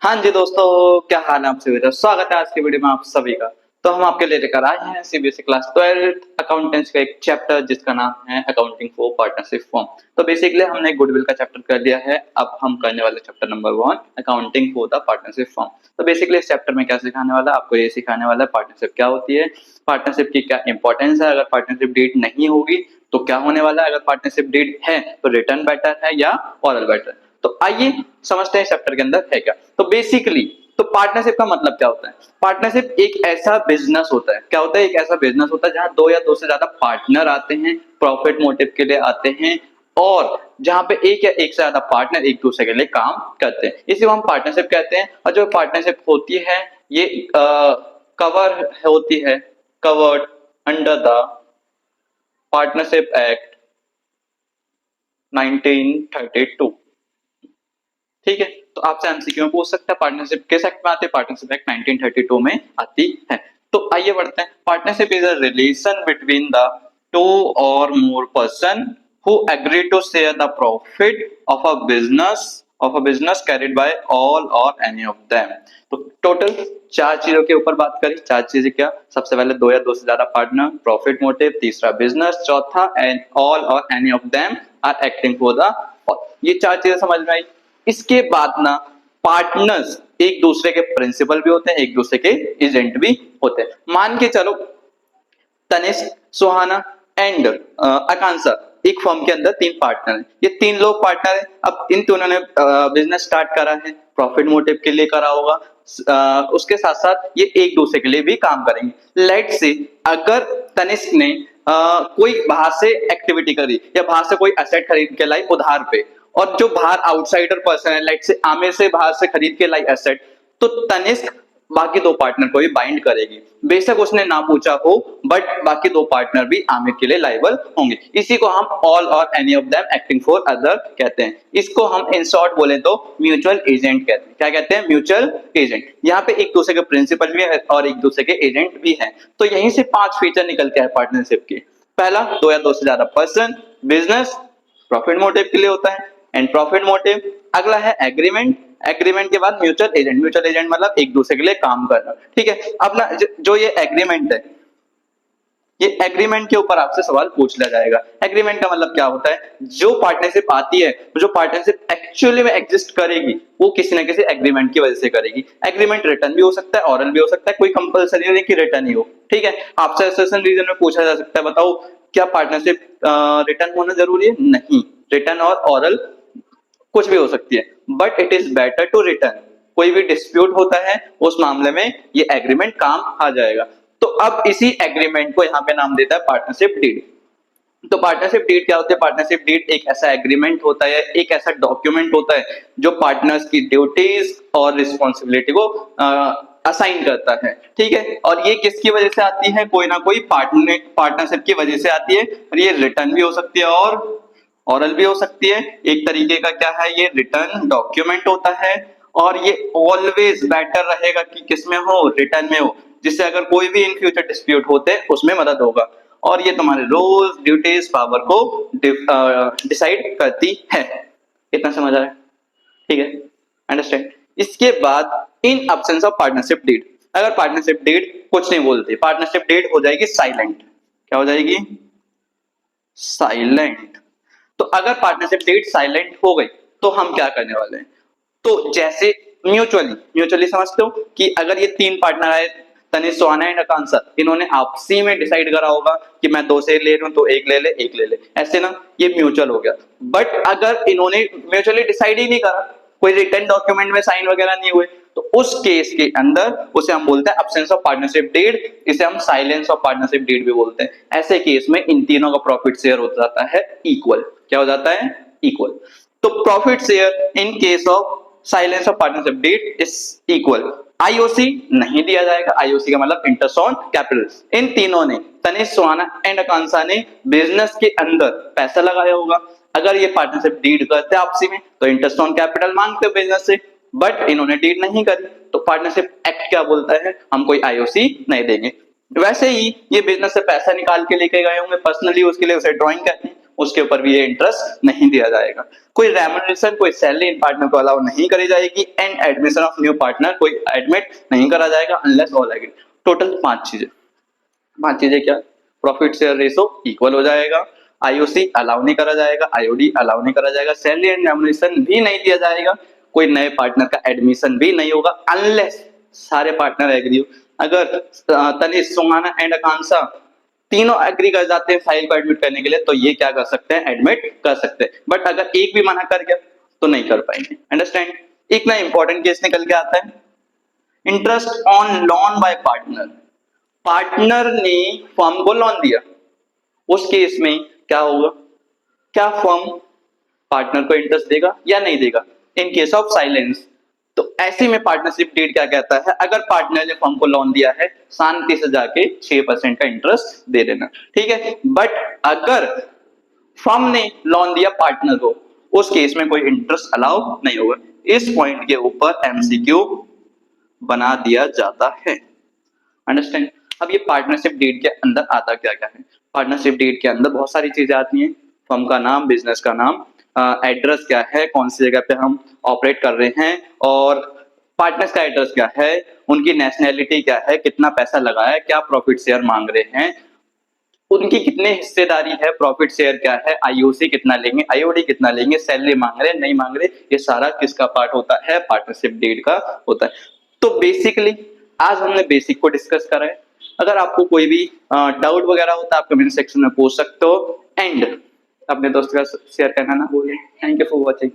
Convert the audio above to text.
हाँ जी दोस्तों, क्या हाल है आप सभी का। स्वागत है आज की वीडियो में आप सभी का। तो हम आपके लिए लेकर आए हैं सीबीएसई क्लास 12 अकाउंटेंसी का एक चैप्टर जिसका नाम है अकाउंटिंग फॉर पार्टनरशिप फॉर्म। तो बेसिकली हमने गुडविल का चैप्टर कर लिया है, अब हम करने वाले chapter number 1 accounting for the partnership form. तो बेसिकली इस चैप्टर में क्या सिखाने वाला है, आपको ये सिखाने वाला है पार्टनरशिप क्या होती है, पार्टनरशिप की क्या इंपॉर्टेंस है, अगर पार्टनरशिप डीड नहीं होगी तो क्या होने वाला है, अगर पार्टनरशिप डीड है तो रिटर्न बेटर है या ओरल बेटर। तो आइए समझते हैं चैप्टर के अंदर है क्या। तो बेसिकली तो पार्टनरशिप का मतलब क्या होता है। पार्टनरशिप एक ऐसा बिजनेस होता है, क्या होता है, एक ऐसा बिजनेस होता है जहां दो या दो से ज्यादा पार्टनर आते हैं, प्रॉफिट मोटिव के लिए आते हैं, और जहां पे एक या एक से ज्यादा पार्टनर एक दूसरे के लिए काम करते हैं, इसे हम पार्टनरशिप कहते हैं। और जो पार्टनरशिप होती है ये कवर होती है, covered under the partnership act 1932। ठीक है, तो आपसे एमसीक्यू में पूछ सकता है पार्टनरशिप किस एक्ट में आती है। पार्टनरशिप एक्ट 1932 में आती है। तो आइए बढ़ते हैं। Partnership is a relation between the two or more person who agree to share the profit of a business carried by all और एनी ऑफ देम। तो टोटल चार चीजों के ऊपर बात करी। चार चीजें क्या, सबसे पहले दो या दो से ज्यादा पार्टनर, प्रॉफिट मोटिव, तीसरा बिजनेस, चौथा एंड ऑल और any of them are acting for the. ये चार चीजें समझ में आई। इसके बाद ना पार्टनर्स एक दूसरे के प्रिंसिपल भी होते हैं, एक दूसरे के एजेंट भी होते हैं। मान के चलो तनिष्क, सुहाना एंड आकांक्षा एक फर्म के अंदर तीन पार्टनर हैं। ये तीन लोग पार्टनर हैं। अब इन तीनों ने बिजनेस स्टार्ट करा है, प्रॉफिट मोटिव के लिए करा होगा, उसके साथ साथ ये एक दूसरे के लिए भी काम करेंगे। लेट से अगर तनिष्क ने कोई बाहर से एक्टिविटी करी या बाहर से कोई एसेट खरीद के लाई उधार पे, और जो बाहर आउटसाइडर पर्सन है, लाइक से आमिर से बाहर से खरीद के लाई एसेट, तो तनिष्क बाकी दो पार्टनर को भी बाइंड करेगी। बेशक उसने ना पूछा हो, बट बाकी दो पार्टनर भी आमिर के लिए लायबल होंगे। इसी को हम ऑल और any of them acting for other कहते हैं। इसको हम इन शॉर्ट बोले तो म्यूचुअल एजेंट कहते हैं। क्या कहते हैं? Mutual agent. यहाँ पे एक दूसरे के प्रिंसिपल भी है और एक दूसरे के एजेंट भी है। तो यहीं से पांच फीचर निकल के है पार्टनरशिप के। पहला, दो या दो से ज्यादा पर्सन, बिजनेस प्रॉफिट मोटिव के लिए होता है एंड प्रॉफिट मोटिव। अगला है एग्रीमेंट, एग्रीमेंट के बाद म्यूचुअल एजेंट, म्यूचुअल एजेंट मतलब एक दूसरे के लिए काम करना। ठीक है, अब ना जो ये एग्रीमेंट है, ये एग्रीमेंट के ऊपर आपसे सवाल पूछ लिया जाएगा। एग्रीमेंट का मतलब क्या होता है, जो पार्टनरशिप आती है, जो पार्टनरशिप एक्चुअली में एग्जिस्ट करेगी, वो किसी ना किसी एग्रीमेंट की वजह से करेगी। एग्रीमेंट रिटर्न भी हो सकता है, ऑरल भी हो सकता है, कोई कंपलसरी नहीं कि रिटर्न ही हो। ठीक है, आपसे एसेशन रीजन में पूछा जा सकता है, बताओ क्या पार्टनरशिप रिटर्न होना जरूरी है? नहीं, रिटर्न और ऑरल कुछ भी हो सकती है, but it is better to return. कोई भी डिस्प्यूट होता है उस मामले में ये एग्रीमेंट काम आ जाएगा। तो अब इसी एग्रीमेंट को यहाँ पे नाम देता है पार्टनरशिप डीड। तो पार्टनरशिप डीड क्या होती है? पार्टनरशिप डीड एक ऐसा एग्रीमेंट होता है, एक ऐसा डॉक्यूमेंट होता है जो पार्टनर्स की ड्यूटीज और रिस्पॉन्सिबिलिटी को असाइन करता है। ठीक है, और ये किसकी वजह से आती है? कोई ना कोई पार्टनरशिप की वजह से आती है। और ये रिटर्न भी हो सकती है और ऑरल भी हो सकती है। एक तरीके का क्या है, ये रिटर्न डॉक्यूमेंट होता है, और ये ऑलवेज बेटर रहेगा कि किसमें हो? रिटर्न में हो, जिससे अगर कोई भी इन फ्यूचर डिस्प्यूट होते उसमें मदद होगा। और ये तुम्हारे रोल्स, ड्यूटीज, पावर को डिसाइड करती है। इतना समझ आ रहा है? ठीक है, अंडरस्टैंड। इसके बाद in absence of partnership deed, अगर पार्टनरशिप डीड कुछ नहीं बोलती, पार्टनरशिप डीड हो जाएगी साइलेंट। क्या हो जाएगी? साइलेंट। तो अगर पार्टनरशिप डीड साइलेंट हो गई तो हम क्या करने वाले हैं? तो जैसे म्यूचुअली समझते हो कि अगर ये तीन पार्टनर आए, तनिष्क, सुहाना एंड आकांक्षा, इन्होंने आपसी में डिसाइड करा होगा कि मैं दो से ले रहा हूं तो एक ले ले, एक ले ले, ऐसे ना, ये म्यूचुअल हो गया। बट अगर इन्होंने म्यूचुअली डिसाइड ही नहीं करा, कोई रिटर्न डॉक्यूमेंट में साइन वगैरह नहीं हुए, तो उस केस के अंदर उसे हम बोलते हैं अब्सेंस ऑफ पार्टनरशिप डीड। इसे हम साइलेंस ऑफ पार्टनरशिप डीड भी बोलते हैं। ऐसे केस में इन तीनों का प्रॉफिट शेयर हो जाता है इक्वल। क्या हो जाता है? इक्वल। तो profit share in case of silence of partnership deed is equal. IOC नहीं दिया जाएगा। आईओसी का मतलब इंटरेस्ट ऑन कैपिटल। इन तीनों ने, तनिष्क, सुहाना एंड आकांक्षा ने बिजनेस के अंदर पैसा लगाया होगा। अगर ये पार्टनरशिप डीड करते आपसी में तो इंटरेस्ट ऑन कैपिटल मांगते बिजनेस से, बट इन्होंने डीड नहीं करी, तो पार्टनरशिप एक्ट क्या बोलता है? हम कोई आईओसी नहीं देंगे। वैसे ही ये बिजनेस से पैसा निकाल के लेके गए होंगे पर्सनली, उसके लिए उसे ड्राइंग कहते हैं। उसके ऊपर भी ये इंटरेस्ट नहीं दिया जाएगा। कोई रेम्युनरेशन, कोई सैलरी इन पार्टनर को अलाउ नहीं करी जाएगी and admission of new partner कोई एडमिट नहीं करा जाएगा अनलेस ऑल एग्री। टोटल 5 चीजें क्या? प्रॉफिट शेयर रेशो इक्वल हो जाएगा, आईओसी अलाउ नहीं करा जाएगा, आईओडी अलाउ नहीं करा जाएगा, सैलरी एंड रेम्युनरेशन भी नहीं दिया जाएगा, कोई नए पार्टनर का एडमिशन भी नहीं होगा अनलेस सारे पार्टनर एग्री हो। अगर तनिष, सुहाना एंड आकांक्षा तीनों एग्री कर जाते हैं फाइल को एडमिट करने के लिए तो ये क्या कर सकते हैं? एडमिट कर सकते हैं। बट अगर एक भी मना कर गया तो नहीं कर पाएंगे। अंडरस्टैंड? एक ना इंपॉर्टेंट केस निकल के आता है, interest on loan by partner. Partner ने फर्म को लोन दिया, उस केस में क्या होगा? क्या फर्म पार्टनर को इंटरेस्ट देगा या नहीं देगा? इन केस ऑफ साइलेंस। तो ऐसे में पार्टनरशिप डीड क्या कहता है? अगर पार्टनर ने फर्म को लोन दिया है, शांति से जाके 6% का इंटरेस्ट दे देना, ठीक है। बट अगर फर्म ने लोन दिया पार्टनर को, उस केस में कोई इंटरेस्ट अलाउ नहीं होगा। इस पॉइंट के ऊपर एमसीक्यू बना दिया जाता है। अंडरस्टैंड? अब ये पार्टनरशिप डीड के अंदर आता क्या क्या है? पार्टनरशिप डीड के अंदर बहुत सारी चीजें आती हैं। फर्म का नाम, बिजनेस का नाम, एड्रेस क्या है, कौन सी जगह पे हम ऑपरेट कर रहे हैं, और पार्टनर्स का एड्रेस क्या है, उनकी नेशनैलिटी क्या है, कितना पैसा लगाया, क्या प्रॉफिट शेयर मांग रहे हैं, उनकी कितने हिस्सेदारी है, प्रॉफिट शेयर क्या है, आईओसी कितना लेंगे, आईओडी कितना लेंगे, सैलरी मांग रहे नहीं मांग रहे, ये सारा किसका पार्ट होता है? पार्टनरशिप डीड का होता है। तो बेसिकली आज हमने बेसिक को डिस्कस करा है। अगर आपको कोई भी डाउट वगैरह होता है आप कमेंट सेक्शन में पूछ सकते हो एंड अपने दोस्त का शेयर करना ना भूलें। Thank you for watching.